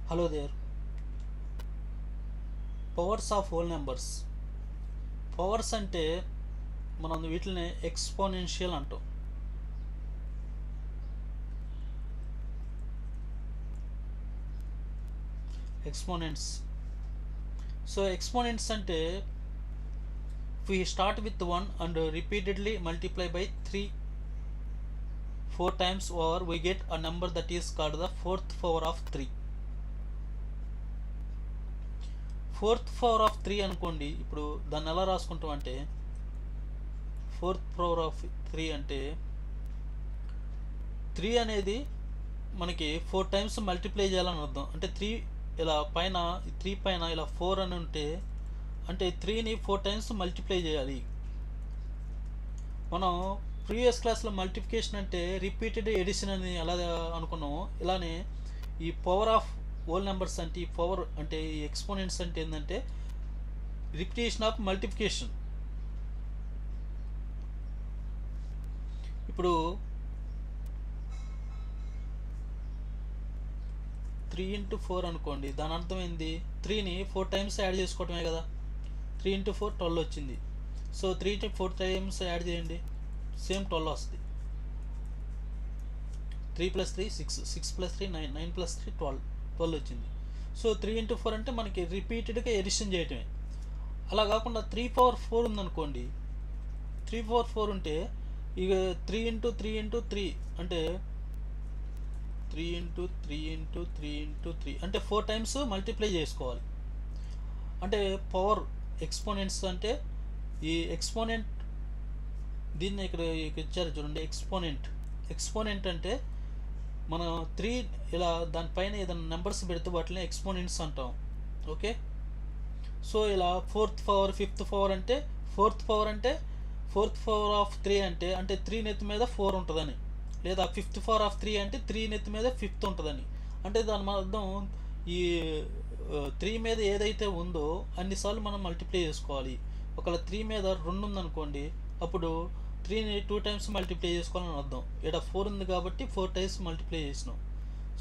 Hello there. Powers of whole numbers. Powers అంటే మనం వీటిని ఎక్స్పోనెన్షియల్ అంటాం. ఎక్స్పోనెంట్స్. సో ఎక్స్పోనెంట్స్ అంటే we start with 1 and repeatedly multiply by 3 4 times, or we get a number that is called the fourth power of 3. Fourth power of 3 అనుకోండి. ఇప్పుడు దాన్ని ఎలా రాసుకుంటాం అంటే ఫోర్త్ పవర్ ఆఫ్ 3 అంటే 3 అనేది మనకి 4 టైమ్స్ మల్టిప్లై చేయాలని అర్థం. అంటే 3 ఇలా పైన 3 పైన ఇలా 4 అని ఉంటే అంటే 3ని 4 టైమ్స్ మల్టిప్లై చేయాలి. మనం ప్రీవియస్ క్లాస్లో మల్టిప్లికేషన్ అంటే రిపీటెడ్ ఎడిషన్ అని ఎలా అనుకున్నాము, ఇలానే ఈ పవర్ ఆఫ్ హోల్ నెంబర్స్ అంటే ఈ పవర్ అంటే ఈ ఎక్స్పోనెంట్స్ అంటే ఏంటంటే రిపిటేషన్ ఆఫ్ మల్టిప్లికేషన్. ఇప్పుడు 3 into 4 అనుకోండి, దాని అర్థం ఏంది? 3ని 4 టైమ్స్ యాడ్ చేసుకోవటమే కదా. 3 into 4 12 వచ్చింది. సో 3 to 4 టైమ్స్ యాడ్ చేయండి, సేమ్ 12 వస్తుంది. 3 + 3 6, 6 + 3 9, 9 + 3 12 వచ్చింది. సో 3 into 4 అంటే మనకి రిపీటెడ్గా ఎడిషన్ చేయటమే. అలా కాకుండా 3 power 4 ఉందనుకోండి, 3 power 4 ఉంటే ఇక 3 into 3 into 3 అంటే 3 into 3 into 3 into 3 అంటే 4 టైమ్స్ మల్టిప్లై చేసుకోవాలి. అంటే పవర్ ఎక్స్పోనెంట్స్ అంటే ఈ ఎక్స్పోనెంట్, దీన్ని ఇక్కడ ఇచ్చారు చూడండి, ఎక్స్పోనెంట్ అంటే మనం 3 ఇలా దానిపైన ఏదైనా నెంబర్స్ పెడితే వాటిని ఎక్స్పోనెంట్స్ అంటాం. ఓకే. సో ఇలా ఫోర్త్ పవర్, ఫిఫ్త్ పవర్ అంటే ఫోర్త్ పవర్ అంటే ఫోర్త్ పవర్ ఆఫ్ 3 అంటే 3 నెత్తి మీద 4 ఉంటుందని, లేదా ఫిఫ్త్ పవర్ ఆఫ్ 3 అంటే 3 నెత్తి మీద 5th ఉంటుందని. అంటే దాని అర్థం ఈ 3 మీద ఏదైతే ఉందో అన్నిసార్లు మనం మల్టిప్లై చేసుకోవాలి. ఒకవేళ 3 మీద 2 ఉందనుకోండి, అప్పుడు 3ని 2 టైమ్స్ మల్టిప్లై చేసుకోవాలని అర్థం. ఇక్కడ 4 ఉంది కాబట్టి 4 టైమ్స్ మల్టిప్లై చేసినాం.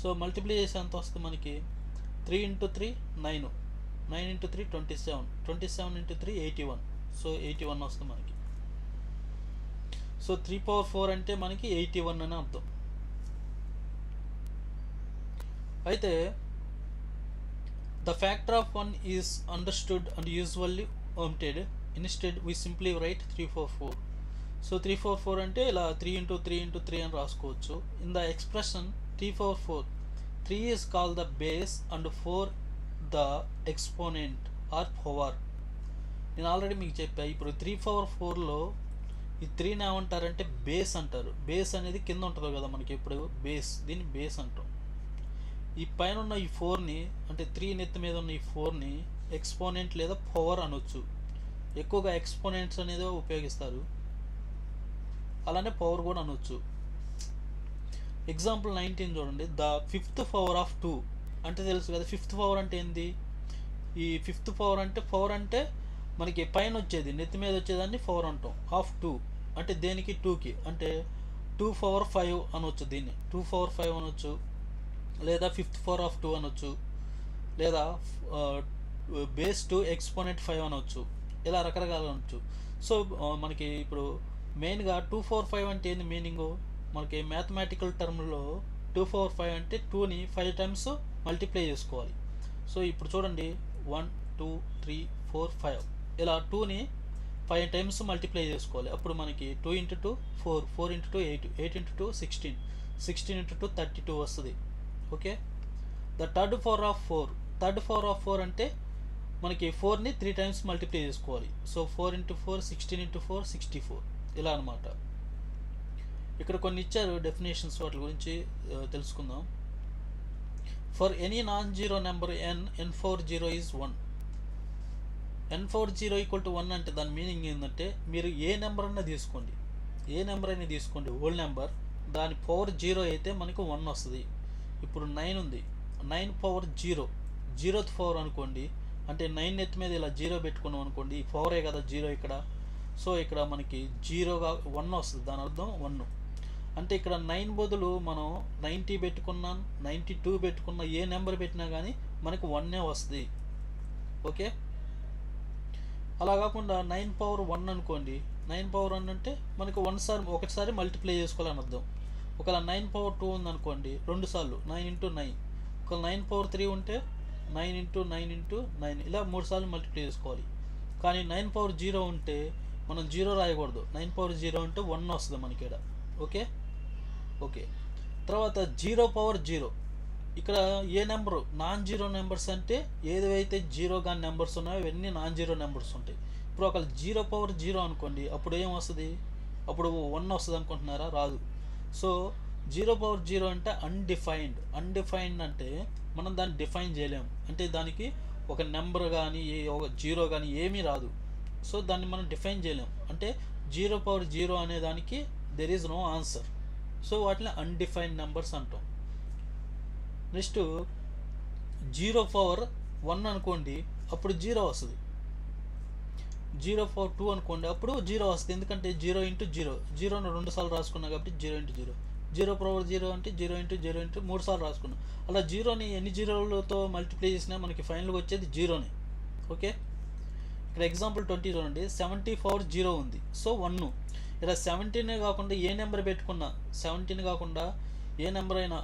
సో మల్టిప్లై చేసే ఎంత వస్తుంది మనకి? 3 into 3 9, 9 into 3 27, 27 into 3 81. సో 81 వస్తుంది మనకి. సో 3 power 4 అంటే మనకి 81 అని అర్థం. అయితే the factor of 1 is understood and usually omitted. Instead we simply write 344. So 344 అంటే ఇలా 3 into 3 into 3 అని రాసుకోవచ్చు. In the expression 344, 3 is call the base and 4 the exponent or power. నేను ఆల్రెడీ మీకు చెప్పా. ఇప్పుడు 344లో ఈ 3ని ఏమంటారంటే బేస్ అంటారు. బేస్ అనేది కింద ఉంటుంది కదా మనకి, ఇప్పుడు బేస్, దీన్ని బేస్ అంటాం. ఈ పైన ఉన్న ఈ 4ని అంటే 3 నెత్తి మీద ఉన్న ఈ 4ని ఎక్స్పోనెంట్ లేదా పవర్ అనొచ్చు. ఎక్కువగా ఎక్స్పోనెంట్స్ అనేది ఉపయోగిస్తారు, అలానే పవర్ కూడా అనొచ్చు. ఎగ్జాంపుల్ 19 చూడండి. ద ఫిఫ్త్ పవర్ ఆఫ్ 2 అంటే తెలుసు కదా. ఫిఫ్త్ పవర్ అంటే ఏంది? ఈ ఫిఫ్త్ పవర్ అంటే మనకి పైన వచ్చేది, నెత్తి మీద వచ్చేదాన్ని పవర్ అంటాం. ఆఫ్ 2 అంటే దేనికి? 2కి. అంటే 2 power 5 అనొచ్చు, దీన్ని 2 power 5 అనొచ్చు, లేదా ఫిఫ్త్ పవర్ ఆఫ్ 2 అనొచ్చు, లేదా బేస్ 2 ఎక్స్పోనెంట్ 5 అనొచ్చు. ఇలా రకరకాలు అనొచ్చు. సో మనకి ఇప్పుడు మెయిన్గా 2 power 5 అంటే ఏంది మీనింగు? మనకి మ్యాథమెటికల్ టర్మ్లో 2 power 5 అంటే 2ని 5 టైమ్స్ మల్టిప్లై చేసుకోవాలి. సో ఇప్పుడు చూడండి, 1 2 3 4 5 ఇలా 2ని 5 టైమ్స్ మల్టిప్లై చేసుకోవాలి. అప్పుడు మనకి 2 into 2 4, 4 into 2 8, 8 into 2 16, 16 into 2 32 వస్తుంది. Okay. The third power of 4 అంటే మనకి 4ని 3 టైమ్స్ మల్టిప్లై చేసుకోవాలి. సో 4 into 4 16 into 4 64 ఇలా అనమాట. ఇక్కడ కొన్ని ఇచ్చారు డెఫినేషన్స్, వాటి గురించి తెలుసుకుందాం. For any non zero number n40 is 1. n40 = 1 అంటే దాని మీనింగ్ ఏంటంటే మీరు ఏ నెంబర్ అయినా తీసుకోండి, హోల్ నెంబర్, దాని పవర్ 0 అయితే మనకు 1 వస్తుంది. ఇప్పుడు 9 ఉంది, 9 power 0, 0th పవర్ అనుకోండి. అంటే 9 నెత్తి మీద ఇలా 0 పెట్టుకున్నాం అనుకోండి, ఈ పవరే కదా 0 ఇక్కడ. సో ఇక్కడ మనకి 0గా 1 వస్తుంది, దాని అర్థం 1. అంటే ఇక్కడ 9 బదులు మనం 90 పెట్టుకున్నాం, 92 పెట్టుకున్న ఏ నెంబర్ పెట్టినా కానీ మనకు 1 వస్తుంది. ఓకే, అలా కాకుండా 9 పవర్ 1 అనుకోండి. 9 పవర్ 1 అంటే మనకు ఒకసారి మల్టిప్లై చేసుకోవాలని అర్థం. ఒకవేళ 9 పవర్ 2 ఉందనుకోండి, 2 సార్లు 9 × 9. ఒకవేళ 9 పవర్ 3 ఉంటే 9 × 9 × 9, ఇలా 3 సార్లు మల్టిప్లై చేసుకోవాలి. కానీ 9 పవర్ 0 ఉంటే మనం 0 రాయకూడదు. 9 పవర్ 0 అంటే 1 వస్తుంది మనకి ఇక్కడ. ఓకే ఓకే, తర్వాత 0 పవర్ 0. ఇక్కడ ఏ నెంబరు నాన్ జీరో నెంబర్స్ అంటే ఏదైతే జీరో కానీ నెంబర్స్ ఉన్నాయో ఇవన్నీ నాన్ జీరో నెంబర్స్ ఉంటాయి. ఇప్పుడు ఒకవేళ 0 పవర్ 0 అనుకోండి, అప్పుడు ఏం వస్తుంది? అప్పుడు 1 వస్తుంది అనుకుంటున్నారా? రాదు. సో 0 పవర్ 0 అంటే అన్డిఫైన్డ్. అన్డిఫైన్డ్ అంటే మనం దాన్ని డిఫైన్ చేయలేము. అంటే దానికి ఒక నెంబర్ కానీ ఒక జీరో కానీ ఏమీ రాదు. సో దాన్ని మనం డిఫైన్ చేయలేము. అంటే 0 పవర్ 0 అనే దానికి there is no answer. So వాటిని అన్డిఫైన్డ్ నెంబర్స్ అంటాం. నెక్స్ట్ 0 పవర్ 1 అనుకోండి, అప్పుడు 0 వస్తుంది. 0 పవర్ 2 అనుకోండి, అప్పుడు 0 వస్తుంది. ఎందుకంటే 0 × 0, 0ను 2 సార్లు రాసుకున్నాం కాబట్టి 0 × 0. 0 పవర్ 0 అంటే 0 × 0 × 3 సార్లు రాసుకున్నాం. అలా 0ని ఎన్ని జీరోలతో మల్టిప్లై చేసినా మనకి ఫైనల్గా వచ్చేది 0నే. ఓకే, ఇక్కడ ఎగ్జాంపుల్ 20 చూడండి. 70 పవర్ 0 ఉంది, సో 1. ఇలా 17 కాకుండా ఏ నెంబర్ పెట్టుకున్నా, 17 కాకుండా ఏ నెంబర్ అయినా,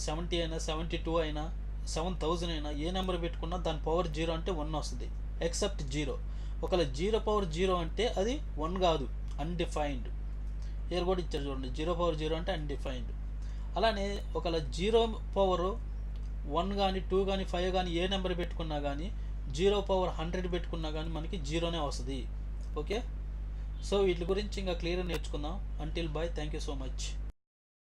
70 అయినా 72 అయినా 7000 అయినా ఏ నెంబర్ పెట్టుకున్నా దాని పవర్ 0 అంటే 1 వస్తుంది, ఎక్సెప్ట్ 0. ఒకవేళ 0 పవర్ 0 అంటే అది 1 కాదు, అన్డిఫైన్డ్. ఇయర్ కూడా ఇచ్చారు చూడండి, 0 పవర్ 0 అంటే అన్డిఫైన్డ్. అలానే ఒకవేళ 0 పవర్ 1 కానీ 2 కానీ 5 కానీ ఏ నెంబర్ పెట్టుకున్నా కానీ, 0 పవర్ 100 పెట్టుకున్నా కానీ మనకి 0నే వస్తుంది. ఓకే, సో వీటి గురించి ఇంకా క్లియర్గా నేర్చుకుందాం. Until bye, thank you so much.